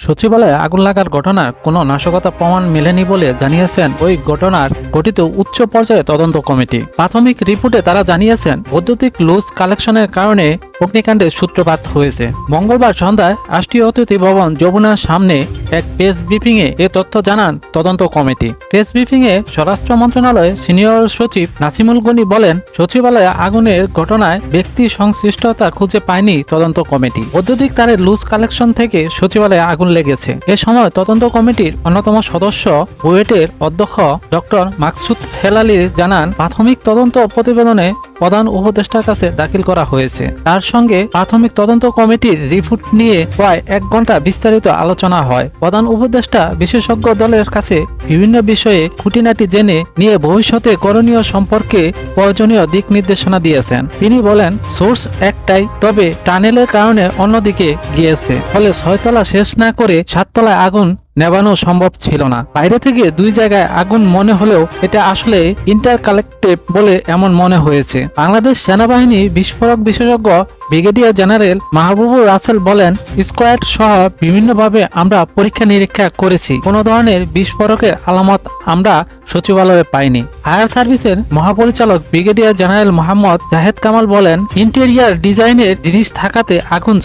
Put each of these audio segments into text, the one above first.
সচিবালয়ে আগুন লাগার ঘটনার কোনো নাশকতা প্রমাণ মেলেনি বলে জানিয়েছেন ওই ঘটনার গঠিত উচ্চ পর্যায়ে তদন্ত কমিটি। প্রাথমিক রিপোর্টে তারা জানিয়েছেন বৈদ্যুতিক লুজ কালেকশনের কারণে অগ্নিকাণ্ডের সূত্রপাত হয়েছে। মঙ্গলবার সন্ধ্যায় রাষ্ট্রীয় অতিথি ভবন যমুনার সামনে এক প্রেস ব্রিফিংয়ে এ তথ্য জানান তদন্ত কমিটি। প্রেস ব্রিফিংয়ে স্বরাষ্ট্র মন্ত্রণালয়ের সিনিয়র সচিব নাসিমুল গনি বলেন, সচিবালয়ে আগুনের ঘটনায় ব্যক্তি সংশ্লিষ্টতা খুঁজে পায়নি তদন্ত কমিটি। বৈদ্যুতিক তারের লুজ কালেকশন থেকে সচিবালয়ে আগুন লেগেছে। এ সময় তদন্ত কমিটির অন্যতম সদস্য বুয়েটের অধ্যক্ষ ডক্টর মাকসুদ হেলালি জানান, প্রাথমিক তদন্ত প্রতিবেদনে প্রধান উপদেষ্টার কাছে দাখিল করা হয়েছে। তার সঙ্গে প্রাথমিক তদন্ত কমিটির রিপোর্ট নিয়ে প্রায় 1 ঘন্টা বিস্তারিত আলোচনা হয়। প্রধান উপদেষ্টা বিশেষজ্ঞ দলের কাছে বিভিন্ন বিষয়ে খুঁটিনাটি জেনে নিয়ে ভবিষ্যতে করণীয় সম্পর্কে প্রয়োজনীয় দিক নির্দেশনা দিয়েছেন। তিনি বলেন, সোর্স একটাই, তবে টানেলের কারণে অন্যদিকে গিয়েছে, ফলে 6 তলা শেষ না করে 7 তলায় আগুন নেভানো সম্ভব ছিল না। বাইরে থেকে 2 জায়গায় আগুন মনে হলেও এটা আসলে ইন্টারকালেক্টেড বলে এমন মনে হয়েছে। বাংলাদেশ সেনাবাহিনী বিস্ফোরক বিশেষজ্ঞ ব্রিগেডিয়ার জেনারেল মাহবুবুর রাসেল বলেন, স্কোয়াড সহ বিভিন্নভাবে আমরা পরীক্ষা নিরীক্ষা করেছি, কোনো ধরনের বিস্ফোরকের আলামত আমরা সচিবালয়ে পাইনি। ফায়ার সার্ভিসের মহাপরিচালক ব্রিগেডিয়ার জেনারেল মোহাম্মদ জাহেদ কামাল বলেন, ইন্টেরিয়ার ডিজাইনের জিনিস থাকাতে আগুন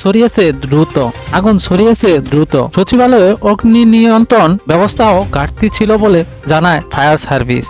ছড়িয়েছে দ্রুত। সচিবালয়ে অগ্নি নিয়ন্ত্রণ ব্যবস্থাও ঘাটতি ছিল বলে জানায় ফায়ার সার্ভিস।